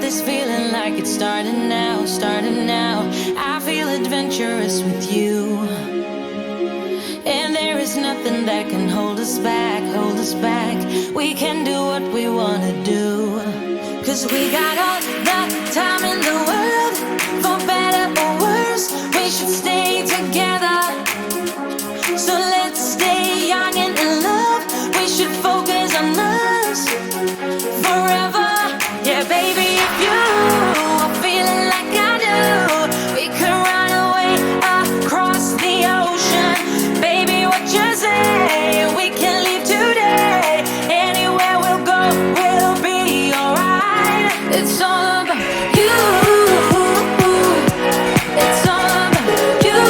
this feeling like it's starting now, starting now. I feel adventurous with you, and there is nothing that can hold us back, hold us back. We can do what we wanna do, 'cause we got all the time in the world. For better or worse, we should stay together. So let's stay young and in love. We should focus on us forever. Yeah, baby, if you are feeling like I do, we could run away across the ocean. Baby, what you say? We can leave today. Anywhere we'll go, we'll be alright. It's all about you. It's all about you.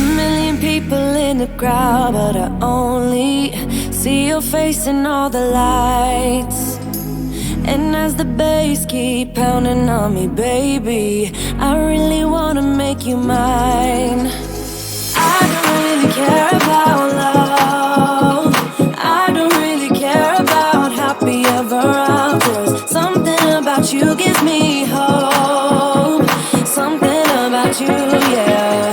million people in the crowd, but I only see your face in all the lights. And as the bass keep pounding on me, baby, I really wanna make you mine. I don't really care about love. I don't really care about happy ever afters. Something about you gives me hope. Something about you, yeah.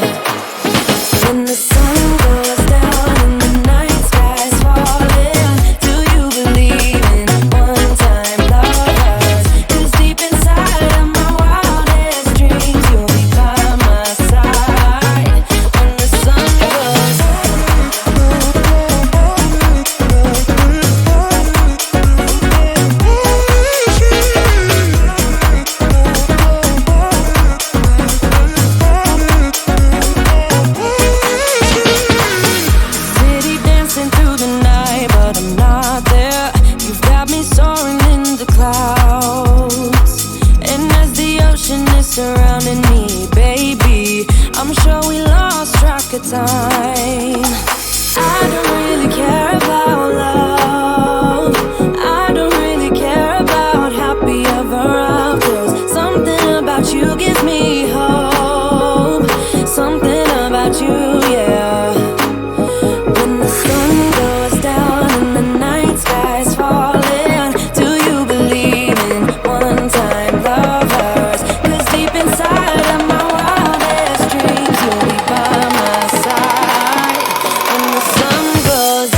When the sun goes down and the night sky's falling, do you believe in one-time lovers? 'Cause deep inside of my wildest dreams, you'll be by my side. When the sun goes city dancing through the night, but I'm not there. You've got me soaring in the clouds. And as the ocean is surrounding me, baby, I'm sure we lost track of time. I don't really care about love. I don't really care about happy ever afters. Something about you gives me hope. Something about you, yeah. When the sun goes down and the night sky's falling, do you believe in one-time lovers? 'Cause deep inside of my wildest dreams, you'll be by my side. When the sun goes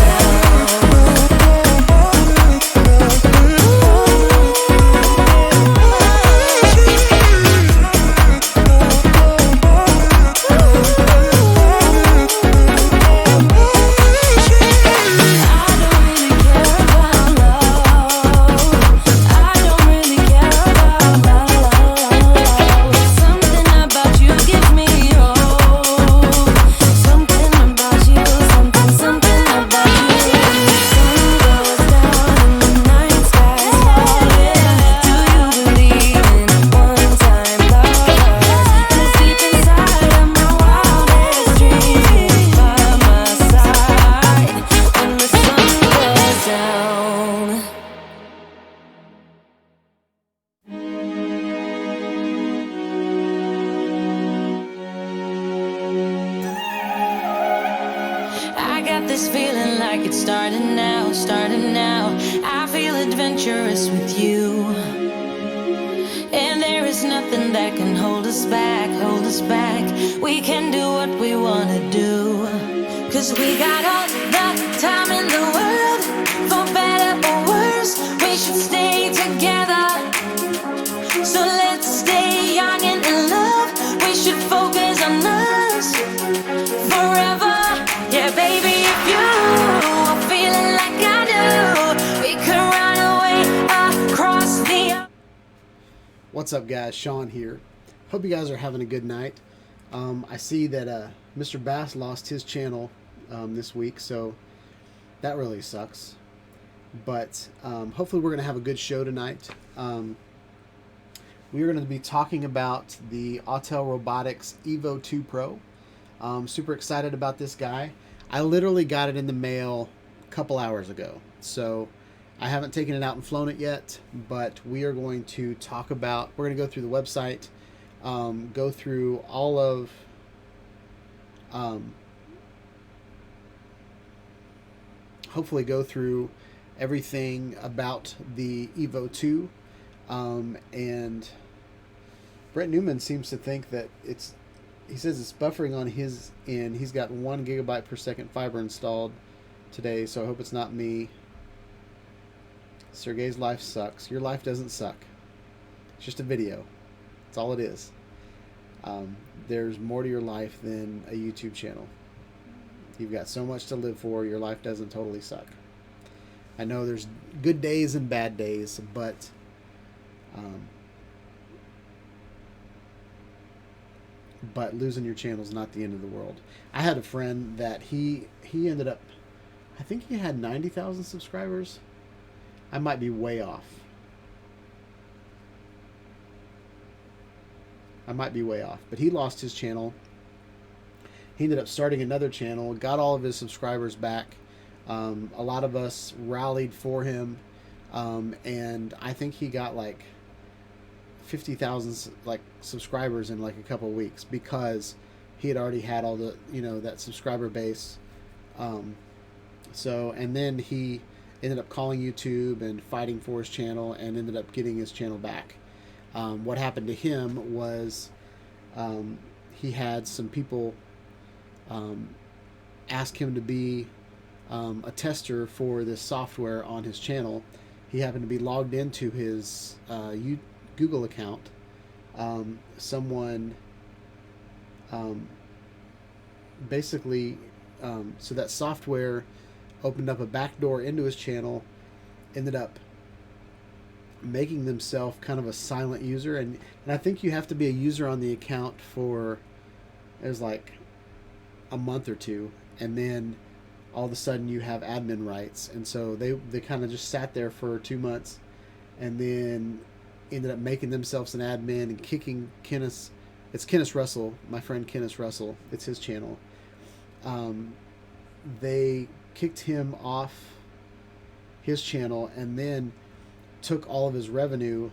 I got this feeling like it's starting now, starting now. I feel adventurous with you. And there is nothing that can hold us back, hold us back. We can do what we wanna do. 'Cause we got all the time in the world. For better or worse, we should stay together. So let's stay young and in love. We should focus on us forever. Yeah, baby, if you are feeling like I do, we could run away across the... What's up, guys? Shawn here. Hope you guys are having a good night. I see that Mr. Bass lost his channel this week, so that really sucks. But hopefully we're going to have a good show tonight. We are going to be talking about the Autel Robotics EVO II PRO. Super excited about this guy. I literally got it in the mail a couple hours ago, so I haven't taken it out and flown it yet, but we are going to talk about, we're going to go through the website, go through all of hopefully go through everything about the EVO II. And Brett Newman seems to think that he says it's buffering on his end. He's got 1 gigabyte per second fiber installed today, so I hope it's not me. Sergey's life sucks. Your life doesn't suck. It's just a video. That's all it is. There's more to your life than a YouTube channel. You've got so much to live for. Your life doesn't totally suck. I know there's good days and bad days, but losing your channel is not the end of the world. I had a friend that he ended up, I think he had 90,000 subscribers. I might be way off. But he lost his channel. he ended up starting another channel, got all of his subscribers back. A lot of us rallied for him, and I think he got like 50,000 like subscribers in like a couple of weeks because he had already had all the, you know, that subscriber base. So, and then he ended up calling YouTube and fighting for his channel and ended up getting his channel back. What happened to him was he had some people ask him to be a tester for this software on his channel. He happened to be logged into his Google account. Someone basically, so that software opened up a back door into his channel, ended up making themselves kind of a silent user, and I think you have to be a user on the account for, it was like a month or two, and then all of a sudden you have admin rights. And so they kind of just sat there for 2 months and then ended up making themselves an admin and kicking Kenneth, it's Kenneth Russell, my friend Kenneth Russell, it's his channel. They kicked him off his channel and then took all of his revenue,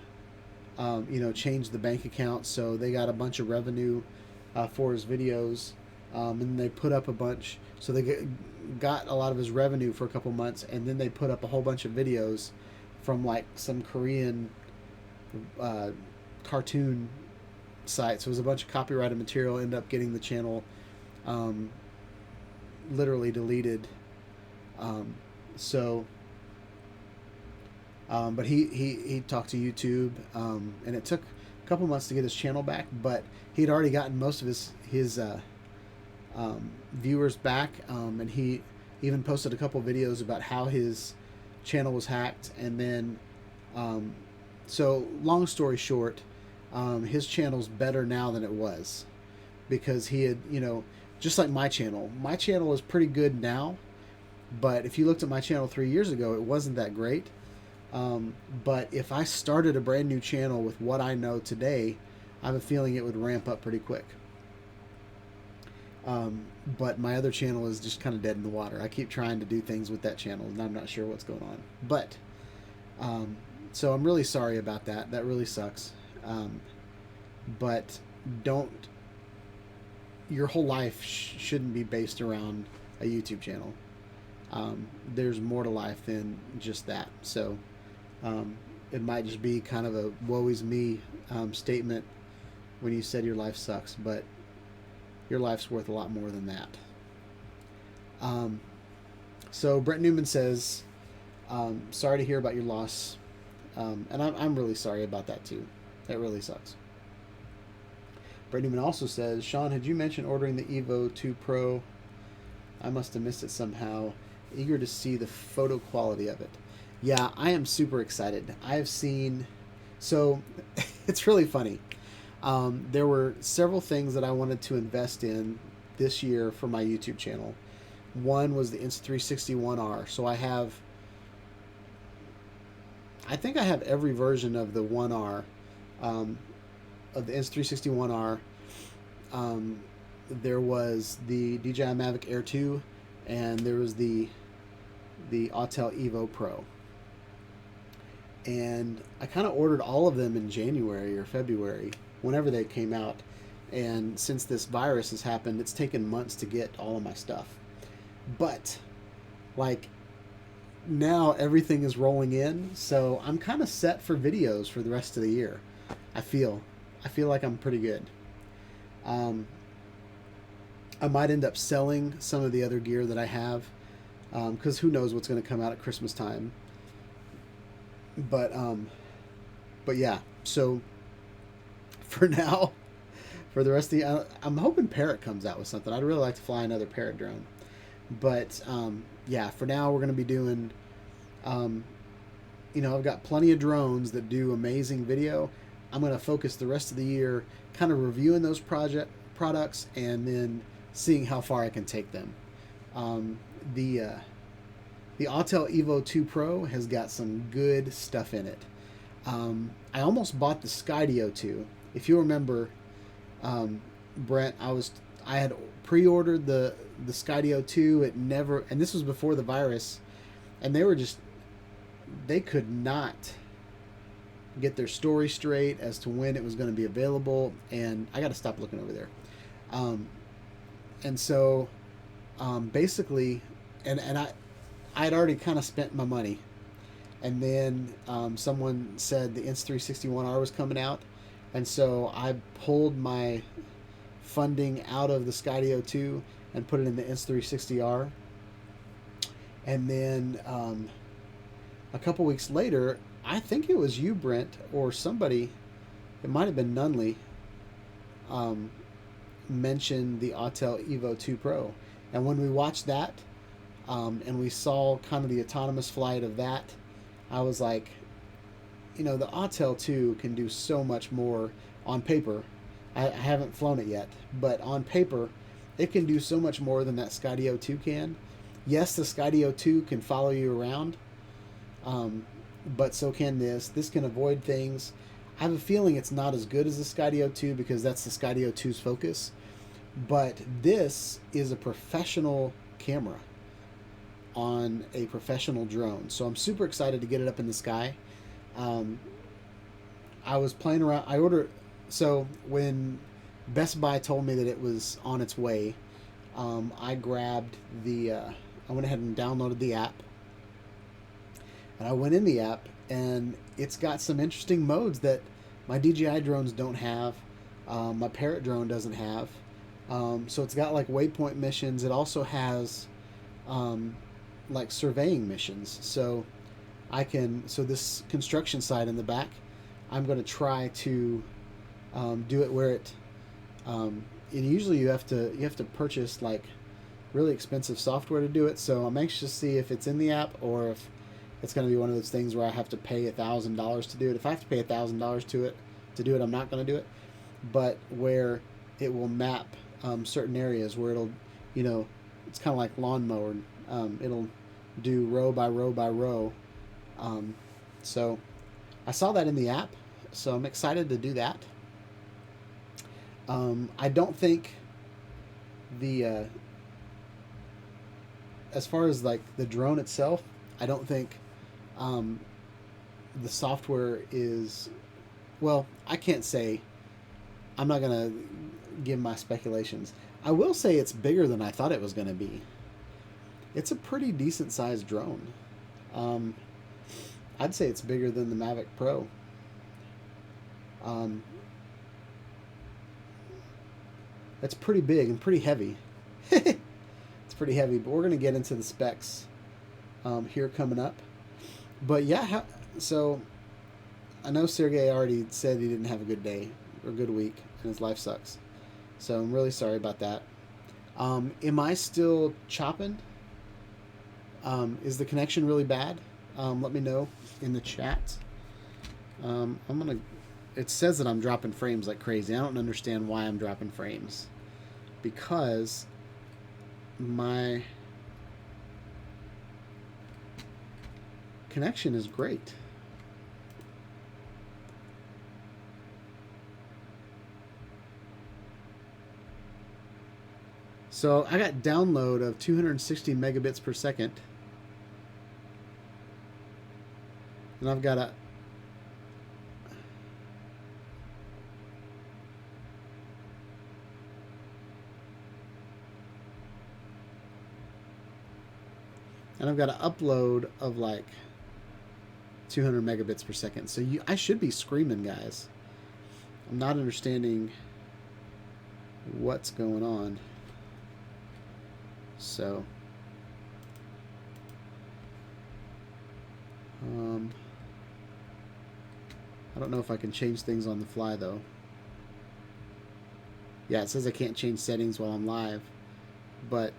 you know, changed the bank account, so they got a bunch of revenue for his videos, and they put up a bunch, so they got a lot of his revenue for a couple months, and then they put up a whole bunch of videos from like some Korean cartoon site. So it was a bunch of copyrighted material. Ended up getting the channel literally deleted. But he talked to YouTube, and it took a couple months to get his channel back, but he'd already gotten most of his viewers back, and he even posted a couple videos about how his channel was hacked. And then so long story short, his channel's better now than it was, because he had, you know, just like my channel is pretty good now, but if you looked at my channel 3 years ago, it wasn't that great. But if I started a brand new channel with what I know today, I have a feeling it would ramp up pretty quick. But my other channel is just kind of dead in the water. I keep trying to do things with that channel, and I'm not sure what's going on. But so I'm really sorry about that. That really sucks. But your whole life shouldn't be based around a YouTube channel. There's more to life than just that. So it might just be kind of a woe is me statement when you said your life sucks, but your life's worth a lot more than that. So Brent Newman says, sorry to hear about your loss. And I'm really sorry about that too. That really sucks. Brent Newman also says, Shawn, had you mentioned ordering the EVO II PRO? I must have missed it somehow. Eager to see the photo quality of it. Yeah, I am super excited. I have seen, so it's really funny. There were several things that I wanted to invest in this year for my YouTube channel. One was the Insta360 1R. So I think I have every version of the 1R, of the Insta360 1R. There was the DJI Mavic Air 2, and there was the Autel EVO Pro. And I kind of ordered all of them in January or February, whenever they came out. And since this virus has happened, it's taken months to get all of my stuff. But like now everything is rolling in, so I'm kind of set for videos for the rest of the year. I feel like I'm pretty good. I might end up selling some of the other gear that I have, because who knows what's going to come out at Christmas time. But yeah, so for now, for the rest of the, I'm hoping Parrot comes out with something. I'd really like to fly another Parrot drone. But yeah, for now we're going to be doing, you know, I've got plenty of drones that do amazing video. I'm going to focus the rest of the year kind of reviewing those products and then seeing how far I can take them. The Autel EVO II PRO has got some good stuff in it. I almost bought the Skydio 2. If you remember, Brent, I I had pre-ordered the Skydio 2. It never, and this was before the virus, and they could not get their story straight as to when it was going to be available. And I got to stop looking over there. And so basically, and I had already kind of spent my money, and then someone said the Insta361R was coming out, and so I pulled my funding out of the Skydio 2 and put it in the Insta360R. And then a couple weeks later, I think it was you, Brent, or somebody, it might have been Nunley, mentioned the Autel EVO II PRO. And when we watched that, and we saw kind of the autonomous flight of that, I was like, you know, the Autel 2 can do so much more on paper. I haven't flown it yet, but on paper, it can do so much more than that Skydio 2 can. Yes, the Skydio 2 can follow you around, but so can this. This can avoid things. I have a feeling it's not as good as the Skydio 2 because that's the Skydio 2's focus. But this is a professional camera on a professional drone. So I'm super excited to get it up in the sky. I was playing around. So when Best Buy told me that it was on its way, I grabbed I went ahead and downloaded the app. And I went in the app, and it's got some interesting modes that my DJI drones don't have. My Parrot drone doesn't have. So it's got like waypoint missions. It also has like surveying missions. So so this construction site in the back, I'm going to try to do it where and usually you have to purchase like really expensive software to do it. So I'm anxious to see if it's in the app or if it's going to be one of those things where I have to pay $1,000 to do it. If I have to pay $1,000 to do it, I'm not going to do it. But where it will map certain areas where it'll, you know, it's kind of like lawnmower. It'll do row by row by row. So I saw that in the app, so I'm excited to do that. I don't think as far as like the drone itself, I don't think the software is, well, I can't say. I'm not going to give my speculations. I will say it's bigger than I thought it was going to be. It's a pretty decent sized drone. I'd say it's bigger than the Mavic Pro. It's pretty big and pretty heavy. It's pretty heavy, but we're going to get into the specs here coming up. But yeah, so I know Sergey already said he didn't have a good day or good week, and his life sucks. So I'm really sorry about that. Am I still chopping? Is the connection really bad? Let me know in the chat. It says that I'm dropping frames like crazy. I don't understand why I'm dropping frames. Because my connection is great. So I got download of 260 megabits per second. And I've got an upload of like 200 megabits per second. So I should be screaming, guys. I'm not understanding what's going on. So I don't know if I can change things on the fly though. Yeah, it says I can't change settings while I'm live, but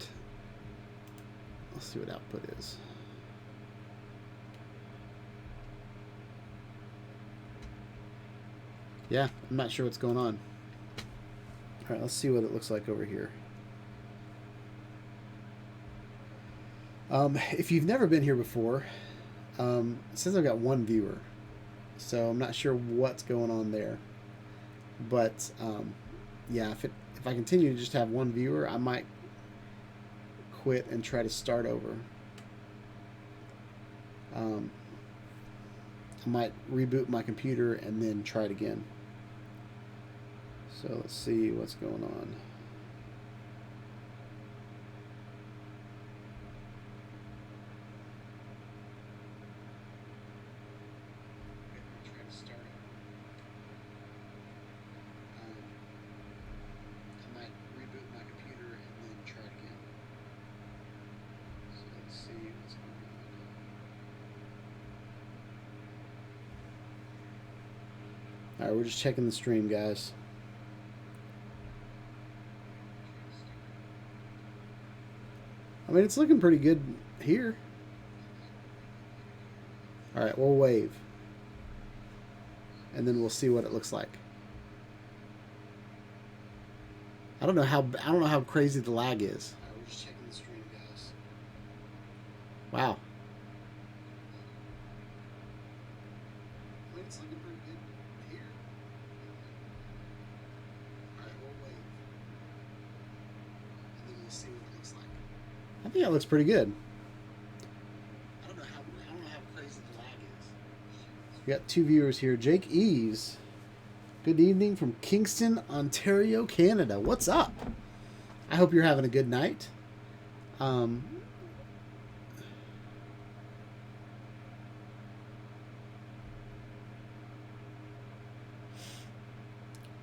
let's see what output is. Yeah, I'm not sure what's going on. All right, let's see what it looks like over here. If you've never been here before, it says I've got one viewer, so I'm not sure what's going on there. But yeah, if I continue to just have one viewer, I might quit and try to start over. I might reboot my computer and then try it again. So let's see what's going on. Alright, we're just checking the stream, guys. I mean, it's looking pretty good here. Alright, we'll wave. And then we'll see what it looks like. I don't know how crazy the lag is. Alright, we're just checking the stream, guys. Wow. I mean, it's looking pretty good here. Alright, we'll wave. And then we'll see what it looks like. I think that looks pretty good. I don't know how crazy the lag is. We got 2 viewers here. Jake Eves. Good evening from Kingston, Ontario, Canada. What's up? I hope you're having a good night.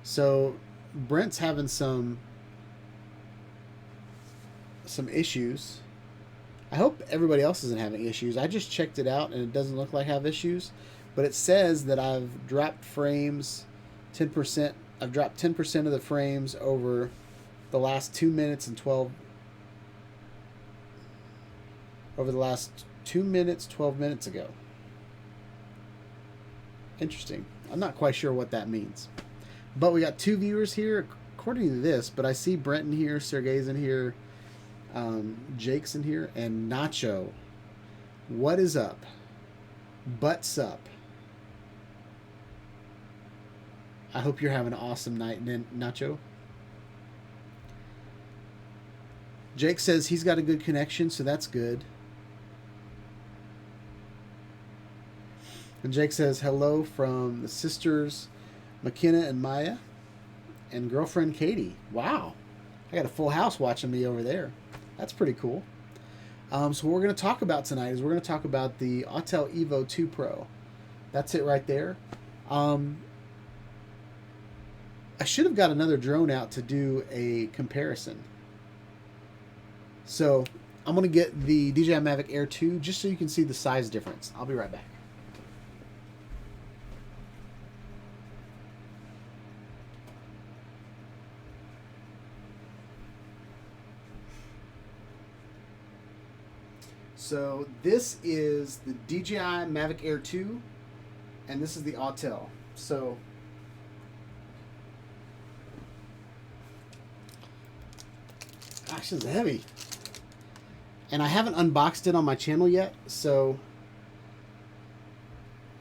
So Brent's having some issues. I hope everybody else isn't having issues. I just checked it out and it doesn't look like I have issues, but it says that I've dropped frames 10%. I've dropped 10% of the frames over the last 2 minutes and 12 over the last 2 minutes 12 minutes ago. Interesting. I'm not quite sure what that means. But we got 2 viewers here according to this, but I see Brent in here, Sergey's in here, Jake's in here, and Nacho. What is up? Butts up. I hope you're having an awesome night, Nacho. Jake says he's got a good connection, so that's good. And Jake says hello from the sisters McKenna and Maya and girlfriend Katie. Wow. I got a full house watching me over there. That's pretty cool. So what we're going to talk about tonight is we're going to talk about the Autel EVO II PRO. That's it right there. I should have got another drone out to do a comparison. So I'm going to get the DJI Mavic Air 2 just so you can see the size difference. I'll be right back. So this is the DJI Mavic Air 2 and this is the Autel. So gosh, this is heavy. And I haven't unboxed it on my channel yet, so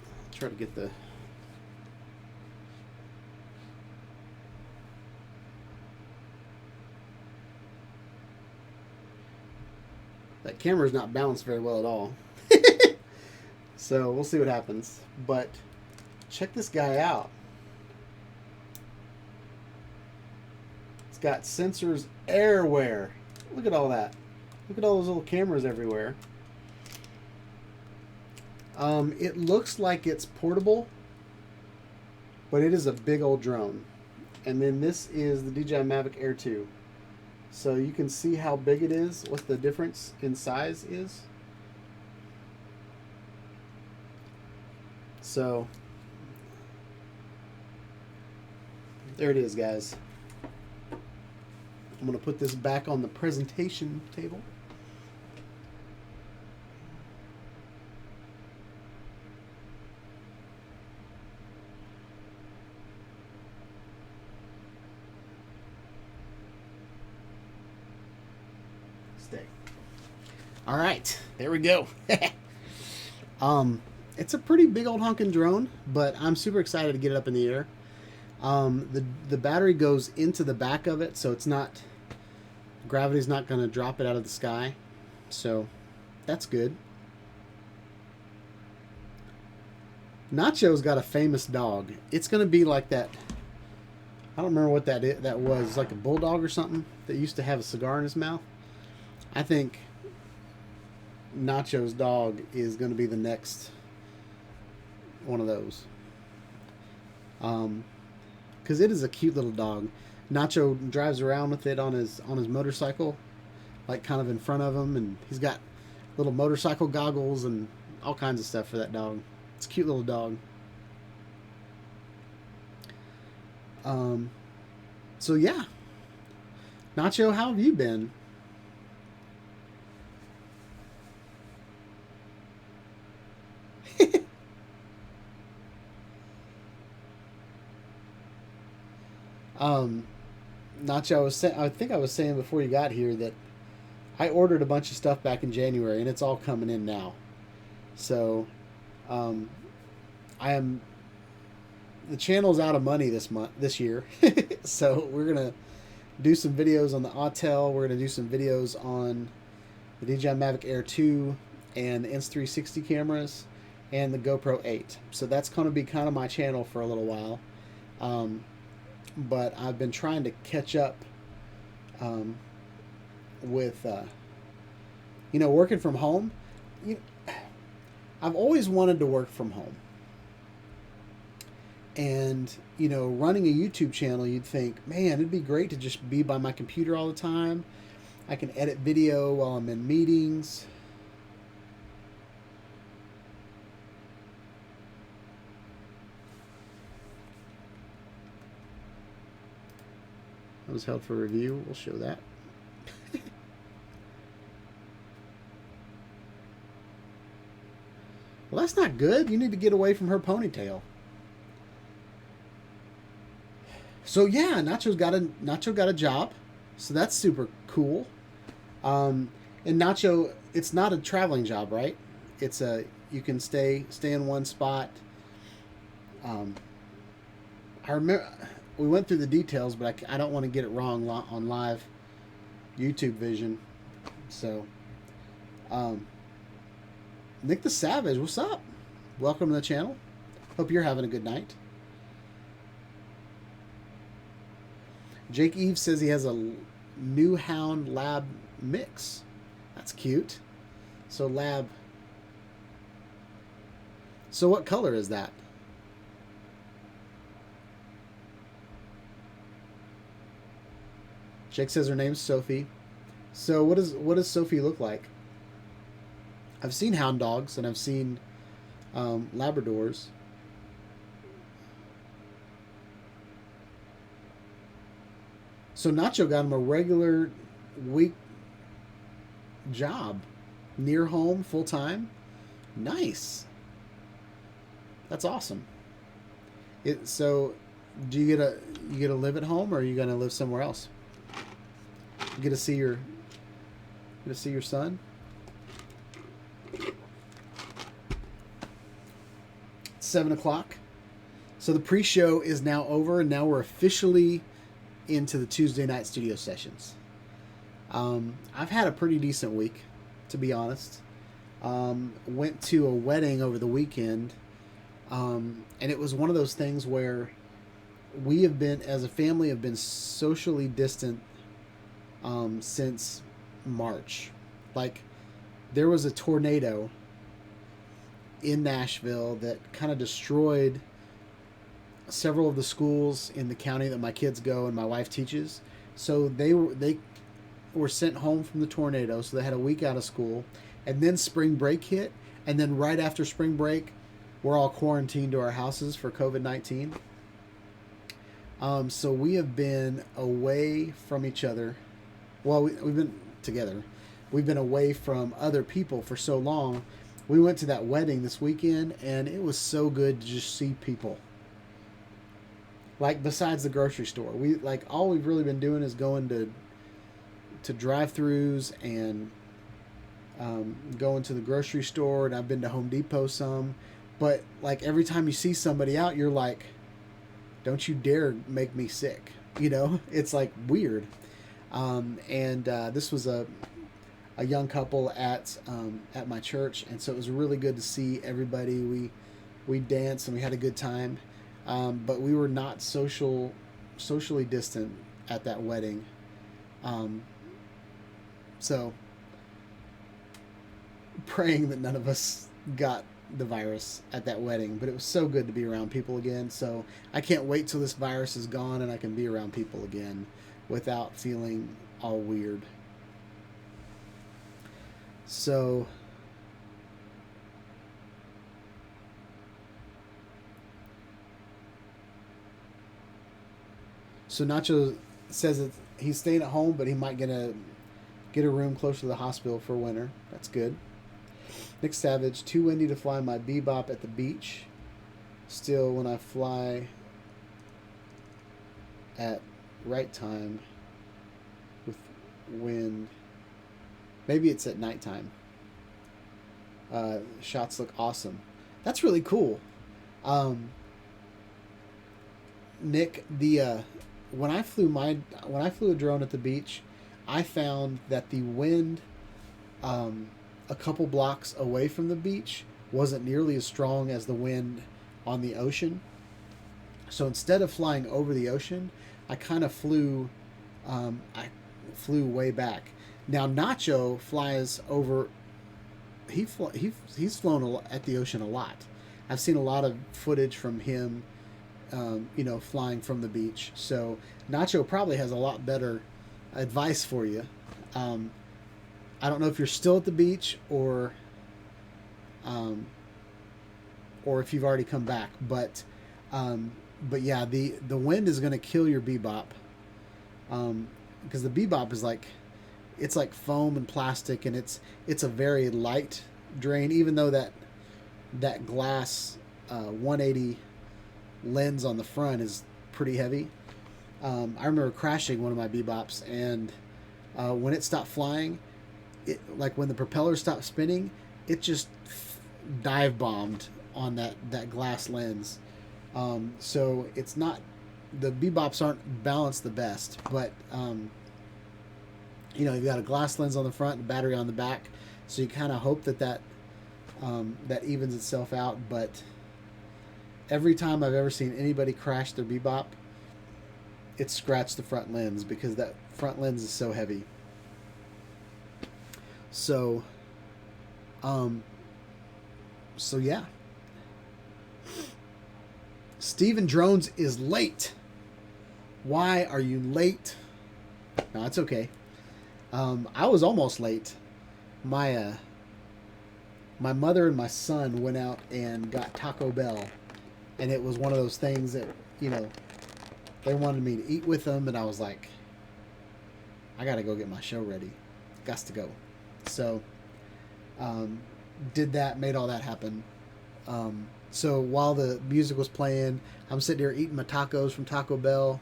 I'll try to get the that camera's not balanced very well at all. So we'll see what happens. But check this guy out. It's got sensors everywhere. Look at all that. Look at all those little cameras everywhere. It looks like it's portable, but it is a big old drone. And then this is the DJI Mavic Air 2. So you can see how big it is, what the difference in size is. So there it is, guys. I'm going to put this back on the presentation table. Stay. All right, there we go. It's a pretty big old honking drone, but I'm super excited to get it up in the air. The battery goes into the back of it, so it's not, gravity's not going to drop it out of the sky. So that's good. Nacho's got a famous dog. It's going to be like that. I don't remember what that was, like a bulldog or something that used to have a cigar in his mouth. I think Nacho's dog is going to be the next one of those. Because it is a cute little dog. Nacho drives around with it on his motorcycle, like kind of in front of him, and he's got little motorcycle goggles and all kinds of stuff for that dog. It's a cute little dog. So yeah, Nacho, how have you been? Nacho, I think I was saying before you got here that I ordered a bunch of stuff back in January, and it's all coming in now. So, the channel's out of money this year. So we're gonna do some videos on the Autel. We're gonna do some videos on the DJI Mavic Air 2 and the Insta360 cameras and the GoPro 8. So that's gonna be kind of my channel for a little while. But I've been trying to catch up with working from home. I've always wanted to work from home. And, running a YouTube channel, you'd think, man, it'd be great to just be by my computer all the time. I can edit video while I'm in meetings. That was held for review. We'll show that. Well, that's not good. You need to get away from her ponytail. So yeah, Nacho got a job, so that's super cool. And Nacho, it's not a traveling job, right? It's you can stay in one spot. I remember we went through the details, but I don't want to get it wrong on live YouTube vision. So, Nick the Savage, what's up? Welcome to the channel. Hope you're having a good night. Jake Eve says he has a new Hound Lab mix. That's cute. So Lab. So what color is that? Jake says her name's Sophie. So what does Sophie look like? I've seen hound dogs and I've seen Labradors. So Nacho got him a regular week job, near home, full time. Nice. That's awesome. So, do you get to live at home, or are you gonna live somewhere else? You get to see your son. 7 o'clock. So the pre-show is now over, and now we're officially into the Tuesday night studio sessions. I've had a pretty decent week, to be honest. Went to a wedding over the weekend, and it was one of those things where we have been, as a family, have been socially distant since March. Like, there was a tornado in Nashville that kind of destroyed several of the schools in the county that my kids go and my wife teaches. So they were sent home from the tornado, so they had a week out of school, and then spring break hit, and then right after spring break we're all quarantined to our houses for COVID-19. So we have been away from each other. Well, we've been together. We've been away from other people for so long. We went to that wedding this weekend, and it was so good to just see people. Like, besides the grocery store, all we've really been doing is going to drive-thrus and going to the grocery store, and I've been to Home Depot some. But like, every time you see somebody out, you're like, don't you dare make me sick. You know, it's like weird. This was a young couple at my church, and so it was really good to see everybody. We danced and we had a good time, but we were not socially distant at that wedding. So praying that none of us got the virus at that wedding, but it was so good to be around people again. So I can't wait till this virus is gone and I can be around people again without feeling all weird. So Nacho says that he's staying at home, but he might get a room closer to the hospital for winter. That's good. Nick Savage, too windy to fly my bebop at the beach. Still, when I fly at right time with wind, maybe it's at nighttime. Shots look awesome. That's really cool. Nick, when I flew a drone at the beach, I found that the wind a couple blocks away from the beach wasn't nearly as strong as the wind on the ocean. So instead of flying over the ocean, I kind of flew way back. Now Nacho flies over. He's flown at the ocean a lot. I've seen a lot of footage from him, flying from the beach. So Nacho probably has a lot better advice for you. I don't know if you're still at the beach or if you've already come back, but yeah, the wind is going to kill your bebop, because the bebop is like foam and plastic, and it's a very light drain, even though that glass 180 lens on the front is pretty heavy. I remember crashing one of my bebops, and when it stopped flying, when the propeller stopped spinning, it just dive bombed on that glass lens. So it's not, the bebops aren't balanced the best, but you've got a glass lens on the front and battery on the back, so you kind of hope that evens itself out. But every time I've ever seen anybody crash their bebop, it scratched the front lens, because that front lens is so heavy. So yeah. Steven Drones is late. Why are you late? No, it's okay. I was almost late. My mother and my son went out and got Taco Bell, and it was one of those things that, they wanted me to eat with them, and I was like, I gotta go get my show ready. Gots to go. So, did that, made all that happen. So while the music was playing, I'm sitting there eating my tacos from Taco Bell,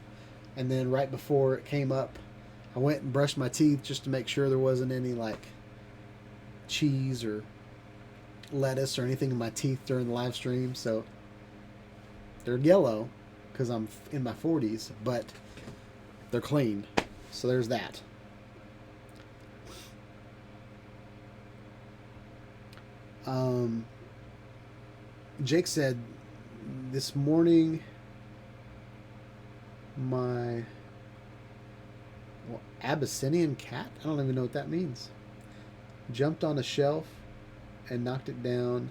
and then right before it came up, I went and brushed my teeth just to make sure there wasn't any cheese or lettuce or anything in my teeth during the live stream. So they're yellow because I'm in my 40s, but they're clean. So there's that. Jake said, this morning my Abyssinian cat, I don't even know what that means, jumped on a shelf and knocked it down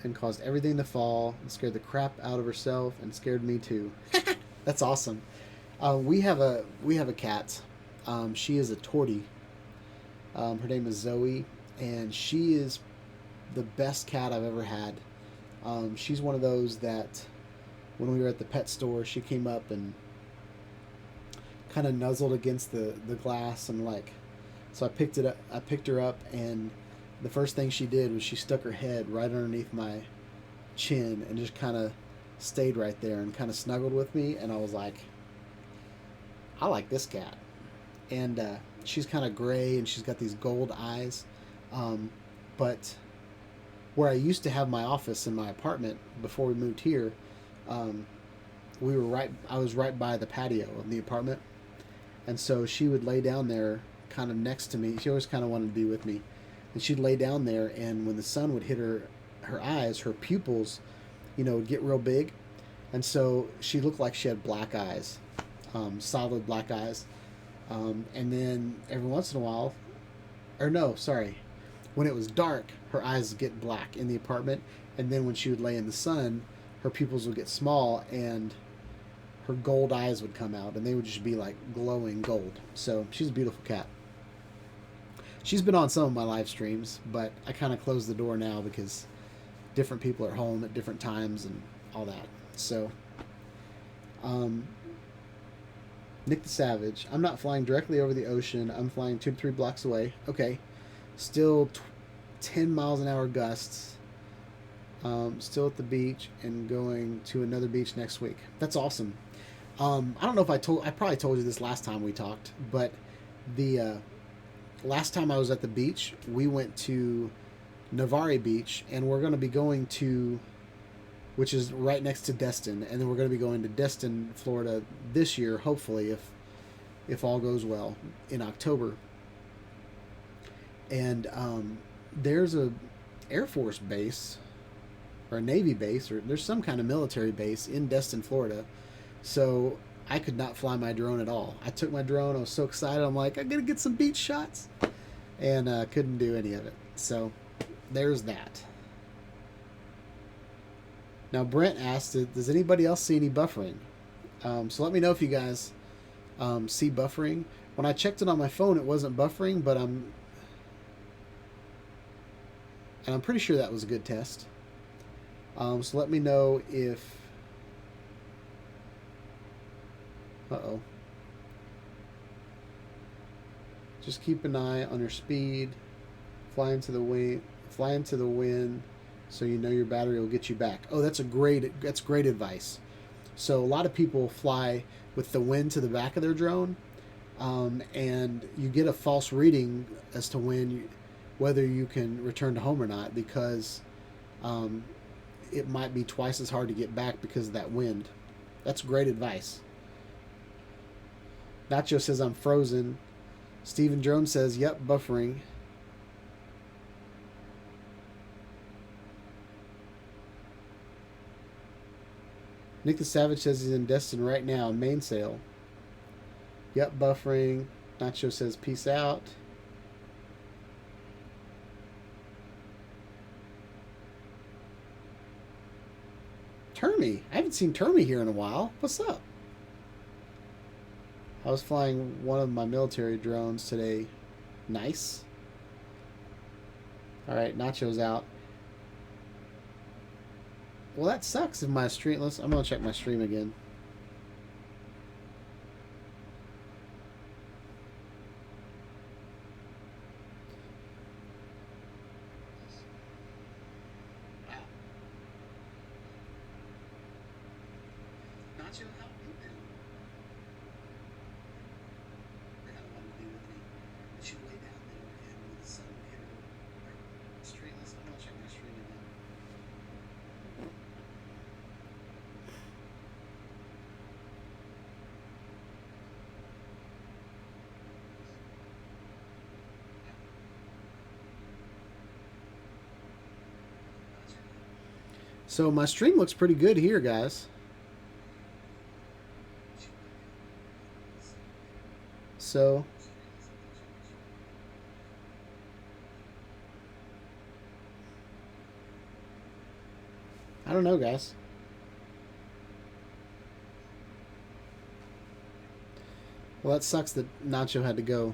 and caused everything to fall and scared the crap out of herself and scared me too. That's awesome. We have a cat. She is a tortie. Her name is Zoe, and she is the best cat I've ever had. She's one of those that when we were at the pet store, she came up and kind of nuzzled against the glass, and so I picked her up, and the first thing she did was she stuck her head right underneath my chin and just kind of stayed right there and kind of snuggled with me, and I was like, I like this cat. And she's kind of gray, and she's got these gold eyes, but where I used to have my office in my apartment before we moved here, um, I was right by the patio of the apartment, and so she would lay down there kind of next to me. She always kind of wanted to be with me, and she'd lay down there, and when the sun would hit her eyes, her pupils, would get real big, and so she looked like she had black eyes, solid black eyes, and then every once in a while, or no, sorry, when it was dark, her eyes would get black in the apartment, and then when she would lay in the sun, her pupils would get small, and her gold eyes would come out, and they would just be like glowing gold. So she's a beautiful cat. She's been on some of my live streams, but I kind of closed the door now because different people are home at different times and all that. So, Nick the Savage, I'm not flying directly over the ocean. I'm flying 2 to 3 blocks away. Okay. Still 10 miles an hour gusts. Still at the beach and going to another beach next week. That's awesome. I don't know if I probably told you this last time we talked, but the last time I was at the beach, we went to Navarre Beach, and we're going to be going to, which is right next to Destin, and then we're going to be going to Destin, Florida this year, hopefully, if all goes well, in October. And there's a Air Force base, or a Navy base, or there's some kind of military base in Destin, Florida. So I could not fly my drone at all. I took my drone. I was so excited. I'm like, I'm going to get some beach shots. And couldn't do any of it. So there's that. Now, Brent asked, does anybody else see any buffering? So let me know if you guys see buffering. When I checked it on my phone, it wasn't buffering, but I'm pretty sure that was a good test. So let me know if... Uh-oh. Just keep an eye on your speed. Fly into the wind, so you know your battery will get you back. Oh, that's great advice. So a lot of people fly with the wind to the back of their drone, and you get a false reading as to whether you can return to home or not, because it might be twice as hard to get back because of that wind. That's great advice. Nacho says I'm frozen. Stephen Jones says, yep, buffering. Nick the Savage says he's in Destin right now, mainsail. Yep, buffering. Nacho says peace out. Termy. I haven't seen Termy here in a while. What's up? I was flying one of my military drones today. Nice. Alright, Nacho's out. Well, that sucks if my stream... I'm going to check my stream again. Nacho, how you doing? I don't want to be with me. But she lay down there, and when the sun hit her stream, I'm going to check my stream again. So my stream looks pretty good here, guys. So I don't know, guys. Well, that sucks that Nacho had to go.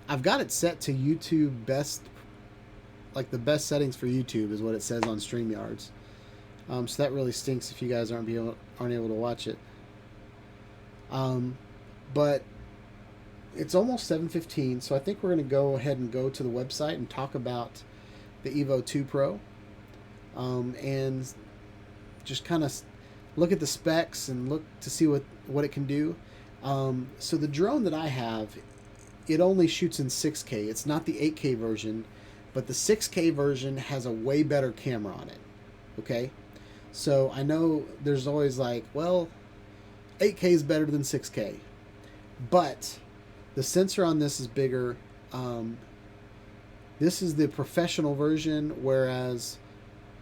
I've got it set to YouTube best, like the best settings for YouTube is what it says on StreamYards. So that really stinks if you guys aren't able to watch it. But it's almost 7:15, so I think we're going to go ahead and go to the website and talk about the EVO II PRO, and just kind of look at the specs and look to see what it can do. So the drone that I have, it only shoots in 6K. It's not the 8K version but the 6K version has a way better camera on it. Okay, so I know there's always like, well, 8K is better than 6K, but the sensor on this is bigger. This is the professional version, whereas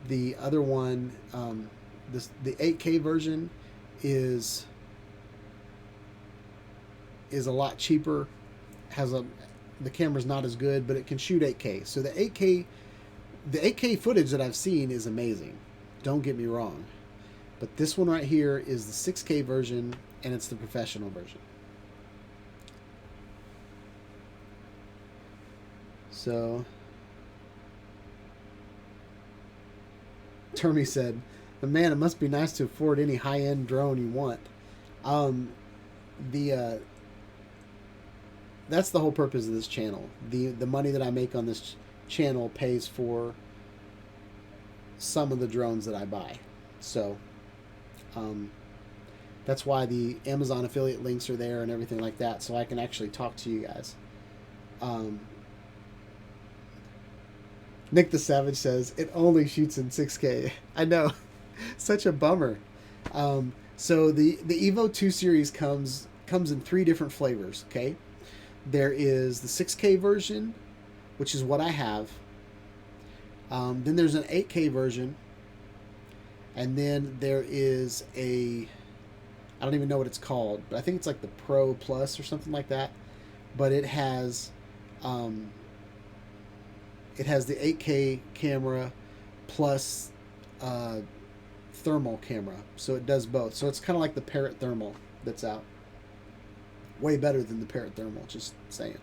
the other one, the 8K version, is a lot cheaper. The camera's not as good, but it can shoot 8K. So the 8K footage that I've seen is amazing. Don't get me wrong, but this one right here is the 6K version, and it's the professional version. So, Termy said, "But man, it must be nice to afford any high-end drone you want." That's the whole purpose of this channel. The money that I make on this channel pays for some of the drones that I buy. So, that's why the Amazon affiliate links are there and everything like that, so I can actually talk to you guys. Nick the Savage says, it only shoots in 6K. I know. Such a bummer. So the EVO II series comes in 3 different flavors, okay? There is the 6K version, which is what I have. Then there's an 8K version. And then there is I don't even know what it's called, but I think it's like the Pro Plus or something like that. But it has the 8K camera plus thermal camera, so it does both. So it's kind of like the Parrot Thermal that's out. Way better than the Parrot Thermal, just saying.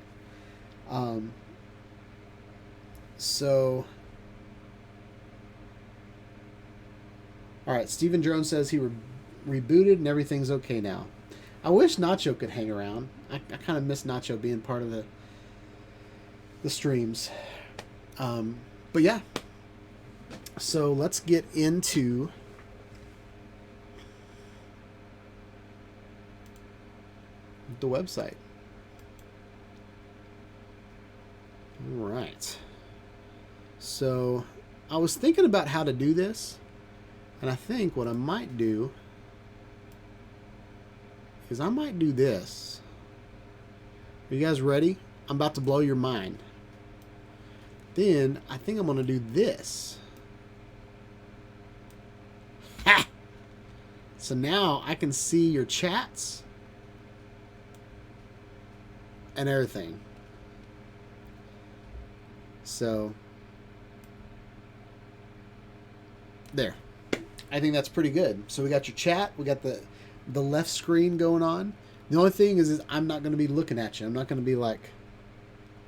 So, all right. Steven Jones says he rebooted and everything's okay now. I wish Nacho could hang around. I kind of miss Nacho being part of the streams. But yeah, so let's get into the website. All right. So I was thinking about how to do this, and I think what I might do is I might do this. Are you guys ready? I'm about to blow your mind. Then I think I'm going to do this. Ha! So now I can see your chats and everything. So there. I think that's pretty good. So we got your chat. We got the left screen going on. The only thing is I'm not going to be looking at you. I'm not going to be like,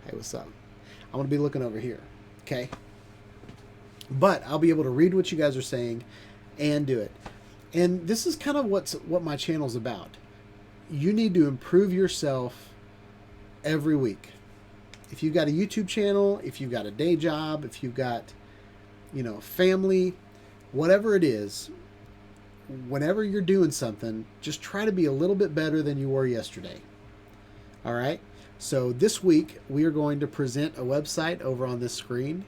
hey, what's up? I'm going to be looking over here, okay? But I'll be able to read what you guys are saying and do it. And this is kind of what my channel's about. You need to improve yourself every week. If you've got a YouTube channel, if you've got a day job, if you've got, family, whatever it is, whenever you're doing something, just try to be a little bit better than you were yesterday. All right? So this week, we are going to present a website over on this screen.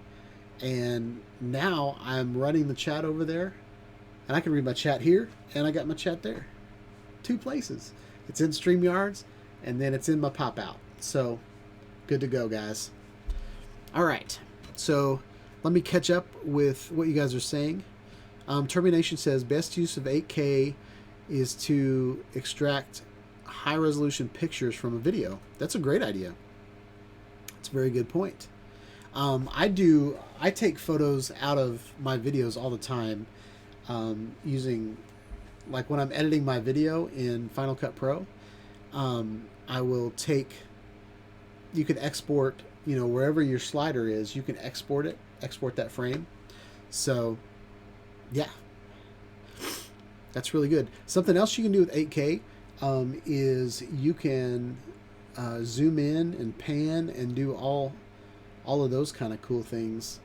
And now I'm running the chat over there. And I can read my chat here, and I got my chat there. 2 places. It's in StreamYards, and then it's in my pop-out. So, good to go, guys. All right. So, let me catch up with what you guys are saying. Termination says, best use of 8K is to extract high-resolution pictures from a video. That's a great idea. That's a very good point. I take photos out of my videos all the time using, like when I'm editing my video in Final Cut Pro, I will take, you can export, wherever your slider is, you can export that frame. So, yeah, that's really good. Something else you can do with 8K is you can zoom in and pan and do all of those kind of cool things,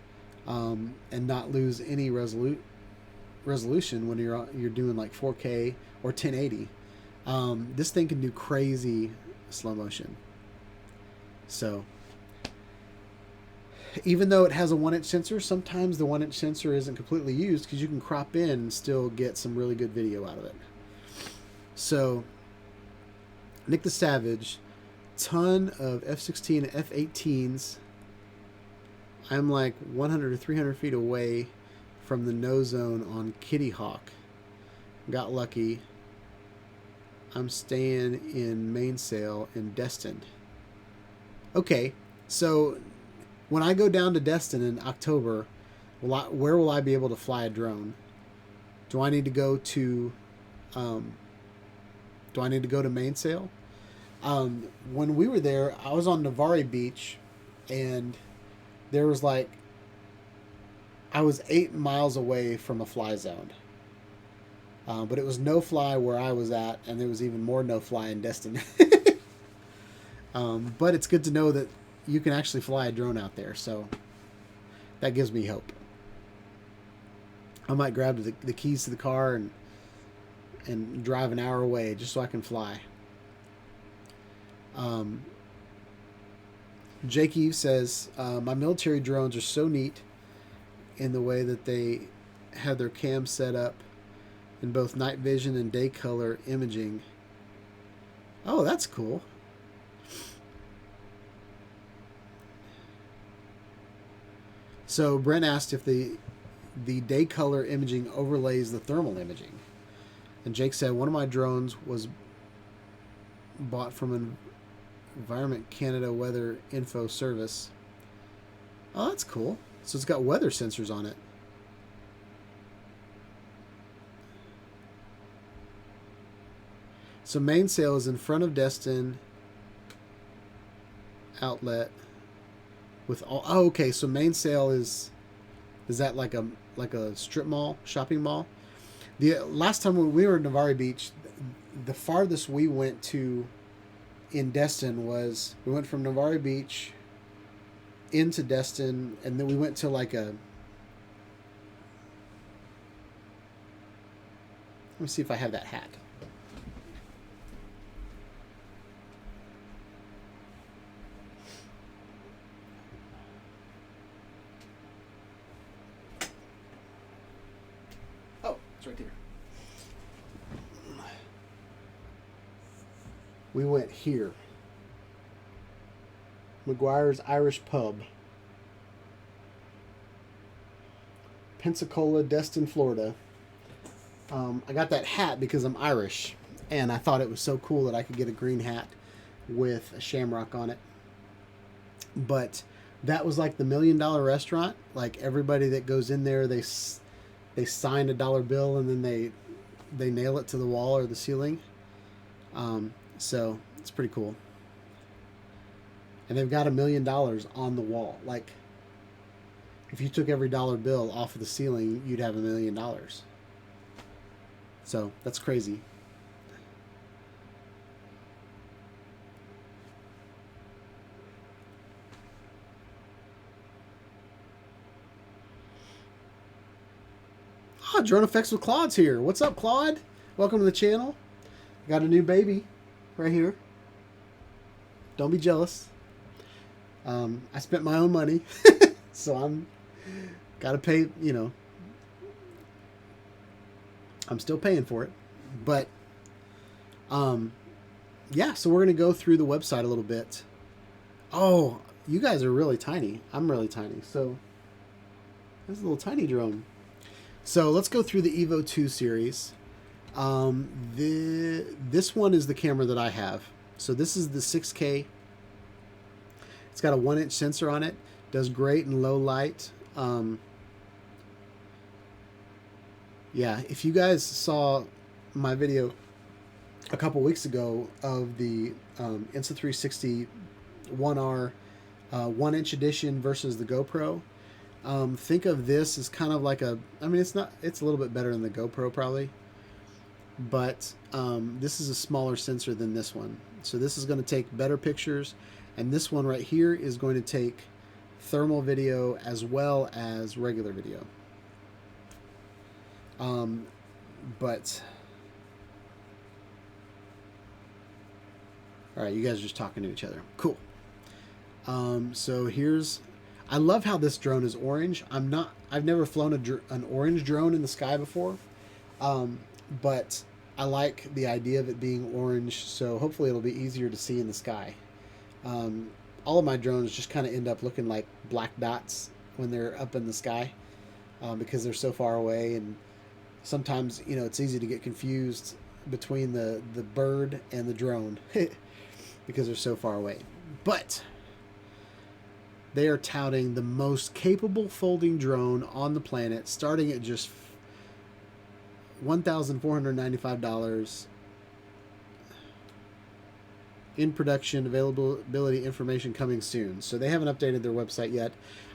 and not lose any resolution when you're doing like 4K or 1080. This thing can do crazy slow motion. So even though it has a 1-inch sensor, sometimes the 1-inch sensor isn't completely used because you can crop in and still get some really good video out of it. So, Nick the Savage, ton of F-16 and F-18s. I'm like 100 or 300 feet away from the no zone on Kitty Hawk. Got lucky. I'm staying in Mainsail in Destin. Okay, so when I go down to Destin in October, where will I be able to fly a drone? Do I need to go to Mainsail? When we were there, I was on Navarre Beach, and there was like, I was 8 miles away from a fly zone. But it was no fly where I was at, and there was even more no fly in Destin. But it's good to know that you can actually fly a drone out there, so that gives me hope. I might grab the keys to the car and drive an hour away just so I can fly. Jake Eve says, my military drones are so neat in the way that they have their cam set up in both night vision and day color imaging. Oh, that's cool. So Brent asked if the day color imaging overlays the thermal imaging. And Jake said, one of my drones was bought from an Environment Canada Weather Info Service. Oh, that's cool. So it's got weather sensors on it. So Mainsail is in front of Destin outlet with all. Oh, okay. So Mainsail is that like a strip mall, shopping mall? The last time when we were in Navarre Beach, the farthest we went to in Destin was, we went from Navarre Beach into Destin, and then we went to like a, let me see if I have that hat. Oh, it's right there. We went here. McGuire's Irish Pub. Pensacola, Destin, Florida. I got that hat because I'm Irish, and I thought it was so cool that I could get a green hat with a shamrock on it. But that was like the $1 million restaurant. Like, everybody that goes in there, they sign a dollar bill, and then they nail it to the wall or the ceiling. So it's pretty cool. And they've got $1 million on the wall. Like, if you took every dollar bill off of the ceiling, you'd have $1 million. So that's crazy. Ah, Drone Effects with Claude's here. What's up, Claude? Welcome to the channel. Got a new baby right here. Don't be jealous. I spent my own money, so I'm gotta pay. You know, I'm still paying for it, but yeah. So we're gonna go through the website a little bit. Oh, you guys are really tiny. I'm really tiny. So there's a little tiny drone. So let's go through the EVO II series. This one is the camera that I have. So this is the 6K. It's got a 1-inch sensor on it. Does great in low light. Yeah, if you guys saw my video a couple weeks ago of the Insta360 1R 1-inch edition versus the GoPro, think of this as kind of like a, I mean, it's a little bit better than the GoPro probably, but this is a smaller sensor than this one. So this is going to take better pictures, and this one right here is going to take thermal video as well as regular video. But all right, you guys are just talking to each other. Cool. So here's, I love how this drone is orange. I've never flown an orange drone in the sky before, but I like the idea of it being orange. So hopefully it'll be easier to see in the sky. All of my drones just kind of end up looking like black dots when they're up in the sky, because they're so far away, and sometimes it's easy to get confused between the bird and the drone because they're so far away. But they are touting the most capable folding drone on the planet, starting at just $1,495. In production, availability information coming soon. So they haven't updated their website yet.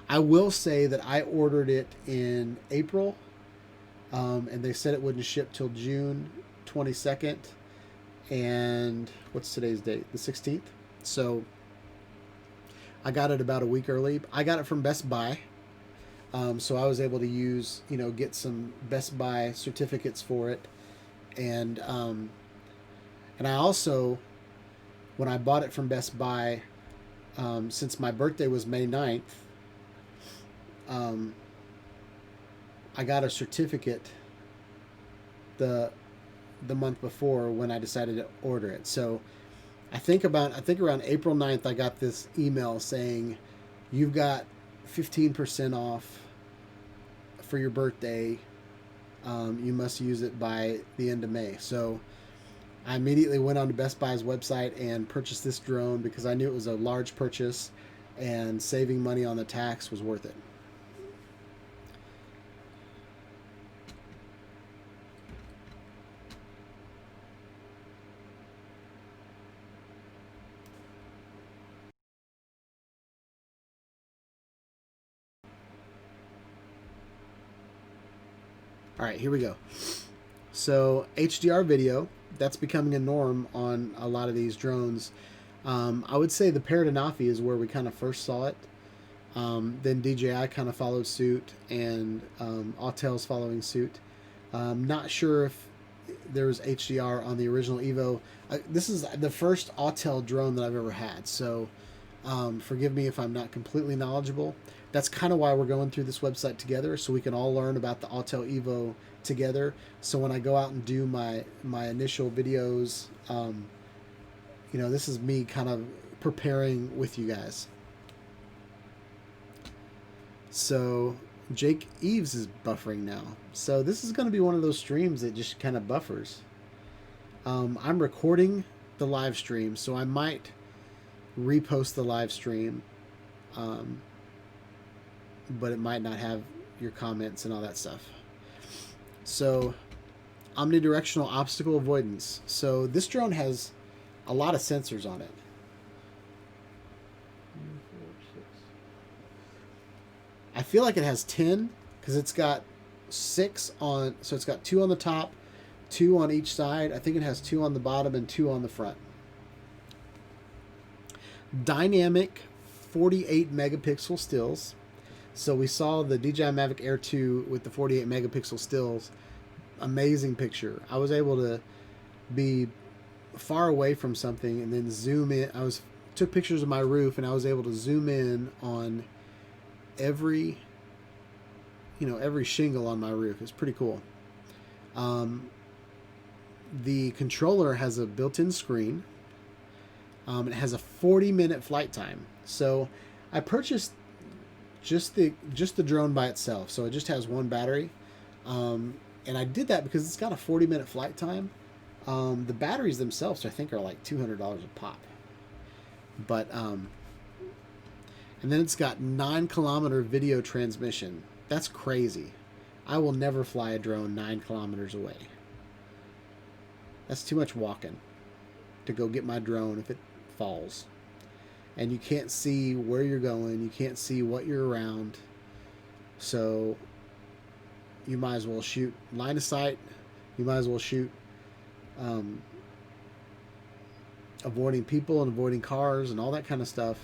I will say that I ordered it in April, and they said it wouldn't ship till June 22nd. And what's today's date? The 16th. So I got it about a week early. I got it from Best Buy. So I was able to use, get some Best Buy certificates for it. And I also, when I bought it from Best Buy, since my birthday was May 9th, I got a certificate the month before when I decided to order it. So I think around April 9th, I got this email saying, you've got 15% off for your birthday. You must use it by the end of May. So I immediately went on to Best Buy's website and purchased this drone because I knew it was a large purchase and saving money on the tax was worth it. All right, here we go. So HDR video, that's becoming a norm on a lot of these drones. I would say the Paradinafi is where we kind of first saw it. Then DJI kind of followed suit, and Autel's following suit. Not sure if there was HDR on the original Evo. This is the first Autel drone that I've ever had, so forgive me if I'm not completely knowledgeable. That's kind of why we're going through this website together, so we can all learn about the Autel Evo together. So when I go out and do my initial videos, this is me kind of preparing with you guys. So Jake Eves is buffering now. So this is going to be one of those streams that just kind of buffers. I'm recording the live stream, so I might repost the live stream, but it might not have your comments and all that stuff. So omnidirectional obstacle avoidance. So this drone has a lot of sensors on it. I feel like it has 10 because it's got 6 on, so it's got 2 on the top, 2 on each side. I think it has 2 on the bottom and 2 on the front. Dynamic 48 megapixel stills. So we saw the DJI Mavic Air 2 with the 48 megapixel stills. Amazing picture. I was able to be far away from something and then zoom in. Took pictures of my roof, and I was able to zoom in on every shingle on my roof. It's pretty cool. The controller has a built-in screen. It has a 40-minute flight time. So I purchased just the drone by itself, so it just has one battery, and I did that because it's got a 40-minute flight time. The batteries themselves, I think, are like $200 a pop, but and then it's got 9-kilometer video transmission. That's crazy. I will never fly a drone 9 kilometers away. That's too much walking to go get my drone if it falls. And you can't see where you're going. You can't see what you're around. So you might as well shoot line of sight. You might as well shoot avoiding people and avoiding cars and all that kind of stuff.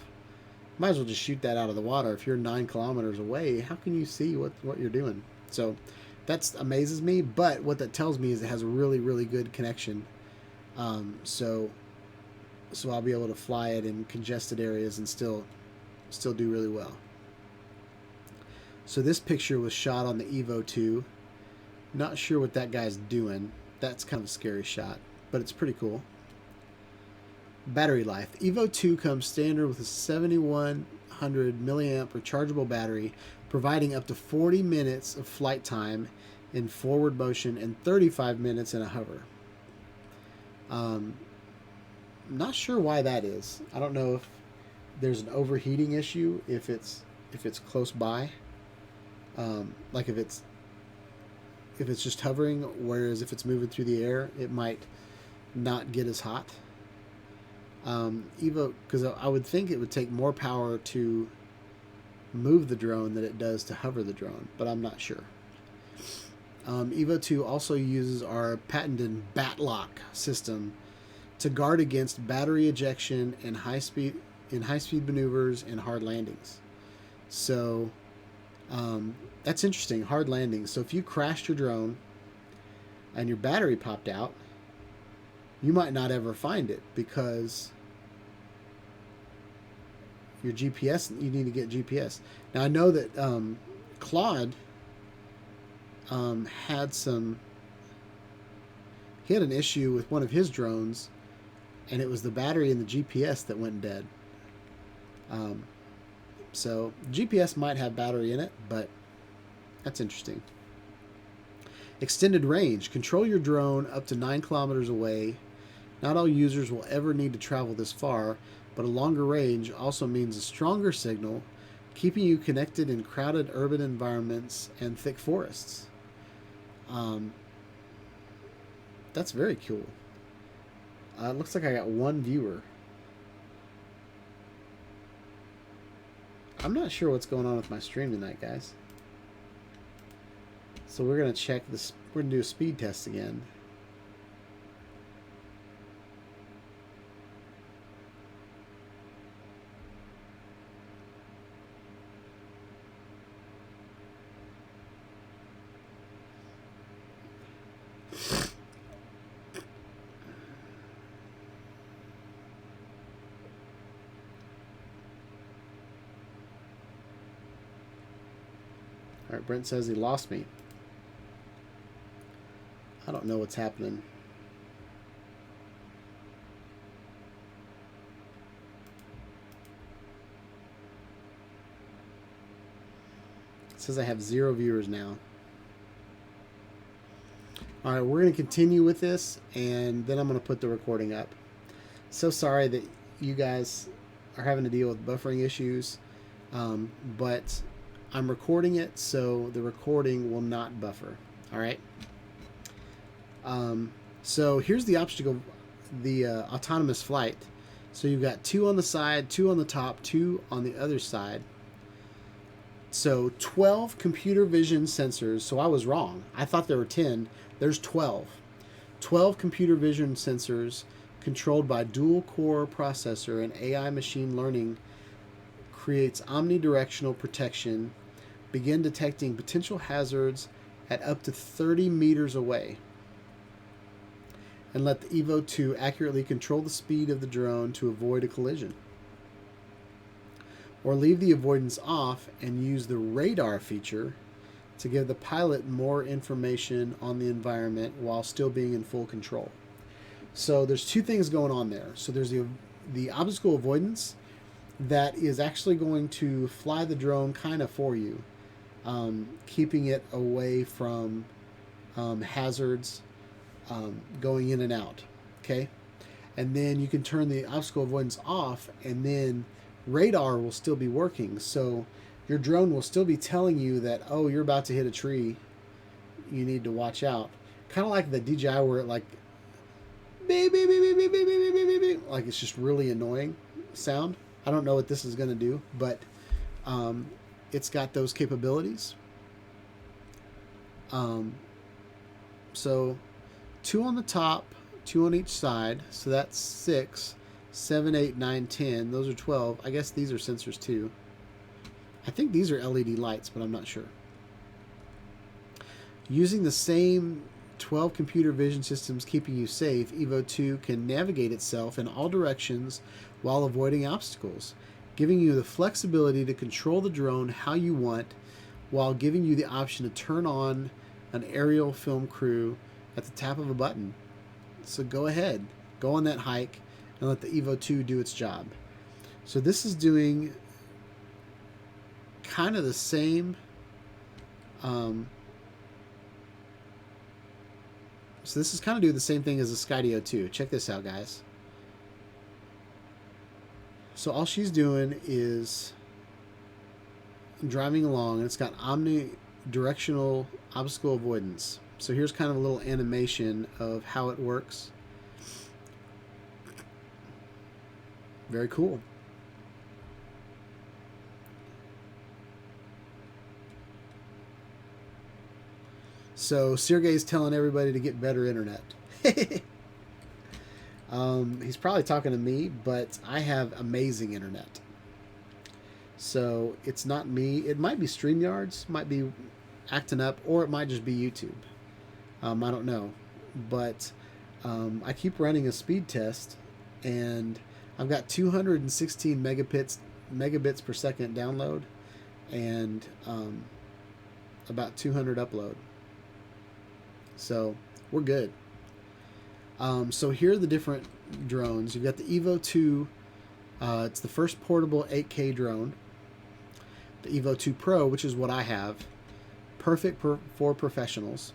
Might as well just shoot that out of the water. If you're 9 kilometers away, how can you see what you're doing? So that amazes me. But what that tells me is it has a really, really good connection. So I'll be able to fly it in congested areas and still do really well. So this picture was shot on the EVO II. Not sure what that guy's doing. That's kind of a scary shot, but it's pretty cool. Battery life. EVO II comes standard with a 7100 milliamp rechargeable battery, providing up to 40 minutes of flight time in forward motion and 35 minutes in a hover. Not sure why that is. I don't know if there's an overheating issue, if it's close by, like if it's just hovering, whereas if it's moving through the air, it might not get as hot. EVO, because I would think it would take more power to move the drone than it does to hover the drone, but I'm not sure. EVO II also uses our patented bat lock system to guard against battery ejection in high speed maneuvers and hard landings. So that's interesting, hard landings. So if you crashed your drone and your battery popped out, you might not ever find it because your GPS, you need to get GPS. Now I know that Claude had an issue with one of his drones, and it was the battery and the GPS that went dead. So GPS might have battery in it, but that's interesting. Extended range. Control your drone up to 9 kilometers away. Not all users will ever need to travel this far, but a longer range also means a stronger signal, keeping you connected in crowded urban environments and thick forests. That's very cool. It looks like I got one viewer. I'm not sure what's going on with my stream tonight, guys. So we're going to check this. We're going to do a speed test again. All right, Brent says he lost me. I don't know what's happening. It says I have 0 viewers now. All right, we're going to continue with this, and then I'm going to put the recording up. So sorry that you guys are having to deal with buffering issues, but I'm recording it, so the recording will not buffer. All right. So here's the obstacle, the autonomous flight. So you've got 2 on the side, 2 on the top, 2 on the other side. So 12 computer vision sensors. So I was wrong. I thought there were 10. There's 12. 12 computer vision sensors controlled by dual core processor and AI machine learning creates omnidirectional protection, begin detecting potential hazards at up to 30 meters away, and let the EVO II accurately control the speed of the drone to avoid a collision. Or leave the avoidance off and use the radar feature to give the pilot more information on the environment while still being in full control. So there's 2 things going on there. So there's the obstacle avoidance that is actually going to fly the drone kind of for you, keeping it away from hazards going in and out. Okay, and then you can turn the obstacle avoidance off, and then radar will still be working. So your drone will still be telling you that, oh, you're about to hit a tree, you need to watch out. Kind of like the DJI, where it like beep, beep, beep, beep, beep, beep, beep, beep, beep, beep. Like it's just really annoying sound. I don't know what this is going to do, but it's got those capabilities. So 2 on the top, 2 on each side. So that's 6, 7, 8, 9, 10. Those are 12. I guess these are sensors too. I think these are LED lights, but I'm not sure. Using the same 12 computer vision systems keeping you safe, EVO II can navigate itself in all directions while avoiding obstacles, giving you the flexibility to control the drone how you want while giving you the option to turn on an aerial film crew at the tap of a button. So go ahead, go on that hike and let the EVO II do its job. So this is doing kind of the same. So this is kind of doing the same thing as the Skydio 2. Check this out, guys. So all she's doing is driving along, and it's got Omni-Directional obstacle avoidance. So here's kind of a little animation of how it works. Very cool. So Sergey's telling everybody to get better internet. He's probably talking to me, but I have amazing internet. So it's not me. It might be StreamYards, might be acting up, or it might just be YouTube. I don't know. But I keep running a speed test, and I've got 216 megabits per second download, and about 200 upload. So we're good. So here are the different drones. You've got the EVO II. It's the first portable 8K drone. The EVO II PRO, which is what I have. Perfect for professionals.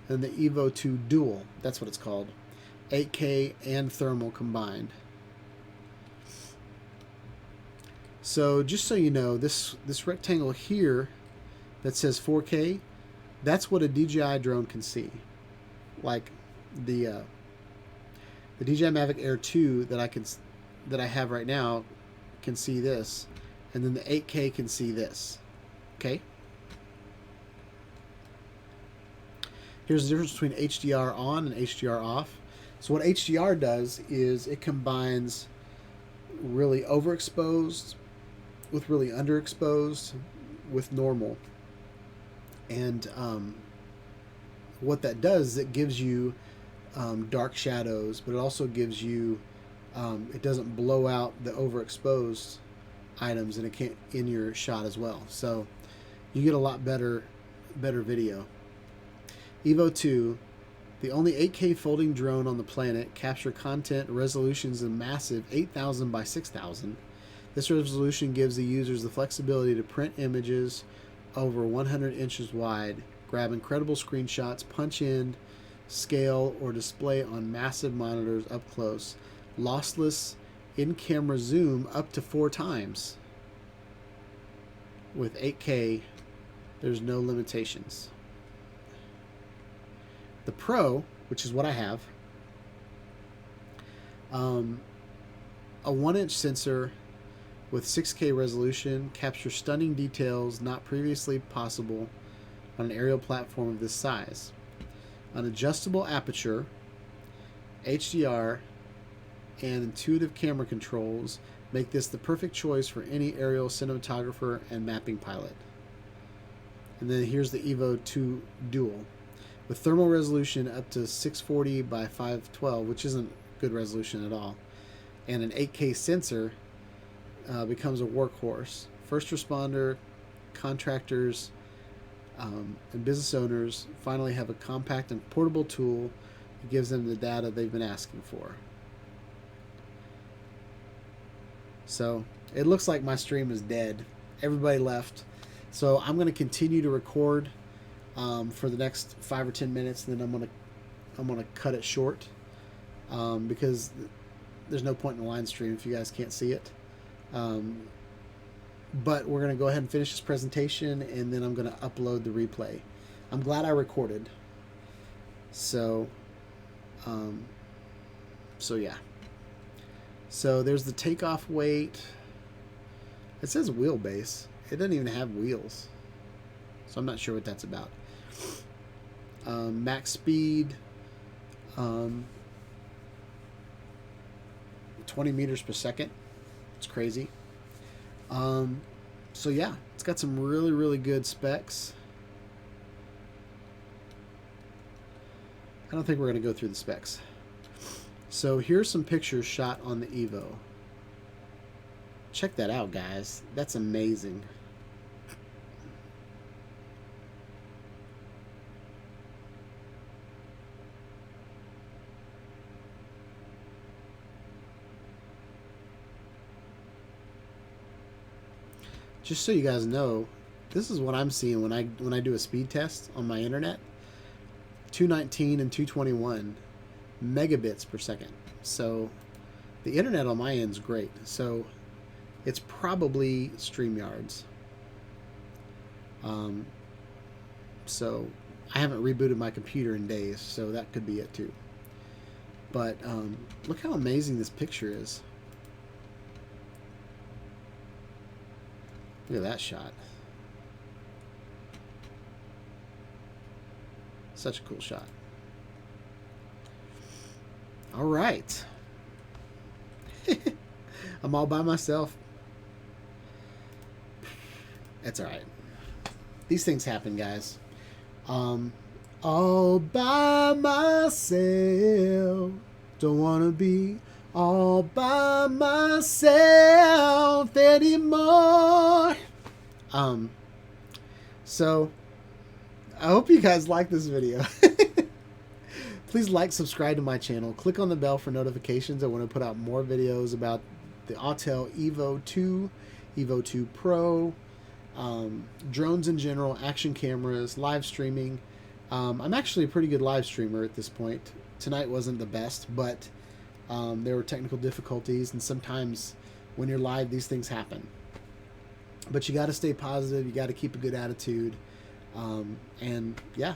And the EVO II Dual. That's what it's called. 8K and thermal combined. So just so you know, this rectangle here that says 4K, that's what a DJI drone can see. Like the DJI Mavic Air 2 that I have right now can see this, and then the 8K can see this. Okay. Here's the difference between HDR on and HDR off. So what HDR does is it combines really overexposed with really underexposed with normal. And what that does is it gives you dark shadows, but it also gives you, it doesn't blow out the overexposed items in your shot as well. So you get a lot better video. EVO II, the only 8K folding drone on the planet, capture content resolutions in massive 8,000 by 6,000. This resolution gives the users the flexibility to print images over 100 inches wide, grab incredible screenshots, punch in, scale, or display on massive monitors up close. Lossless in-camera zoom up to 4 times. With 8K, there's no limitations. The Pro, which is what I have, a 1-inch sensor with 6K resolution, captures stunning details not previously possible on an aerial platform of this size. An adjustable aperture, HDR, and intuitive camera controls make this the perfect choice for any aerial cinematographer and mapping pilot. And then here's the EVO II Dual. With thermal resolution up to 640 by 512, which isn't good resolution at all, and an 8K sensor, becomes a workhorse. First responder, contractors, and business owners finally have a compact and portable tool that gives them the data they've been asking for. So it looks like my stream is dead. Everybody left. So I'm going to continue to record for the next 5 or 10 minutes, and then I'm gonna cut it short because there's no point in the line stream if you guys can't see it. But we're going to go ahead and finish this presentation, and then I'm going to upload the replay. I'm glad I recorded. So yeah. So there's the takeoff weight. It says wheelbase. It doesn't even have wheels. So I'm not sure what that's about. Max speed. 20 meters per second. It's crazy. So yeah, it's got some really, really good specs. I don't think we're going to go through the specs. So here's some pictures shot on the EVO. Check that out, guys. That's amazing. just so you guys know, this is what I'm seeing when I do a speed test on my internet. 219 and 221 megabits per second. So the internet on my end is great. So it's probably StreamYard's. So I haven't rebooted my computer in days, so that could be it too. But look how amazing this picture is. Look at that shot. Such a cool shot. All right. I'm all by myself. That's all right. These things happen, guys. All by myself. Don't want to be all by myself anymore. So I hope you guys like this video. Please like, subscribe to my channel. Click on the bell for notifications. I want to put out more videos about the Autel EVO II, EVO II PRO, drones in general, action cameras, live streaming. I'm actually a pretty good live streamer at this point. Tonight wasn't the best, but there were technical difficulties, and sometimes when you're live, these things happen. But you got to stay positive. You got to keep a good attitude. And yeah,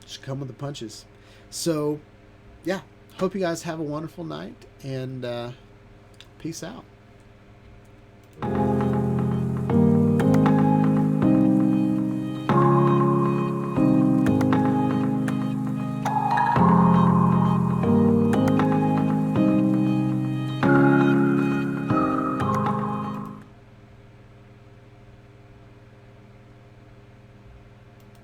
just come with the punches. So yeah, hope you guys have a wonderful night, and peace out.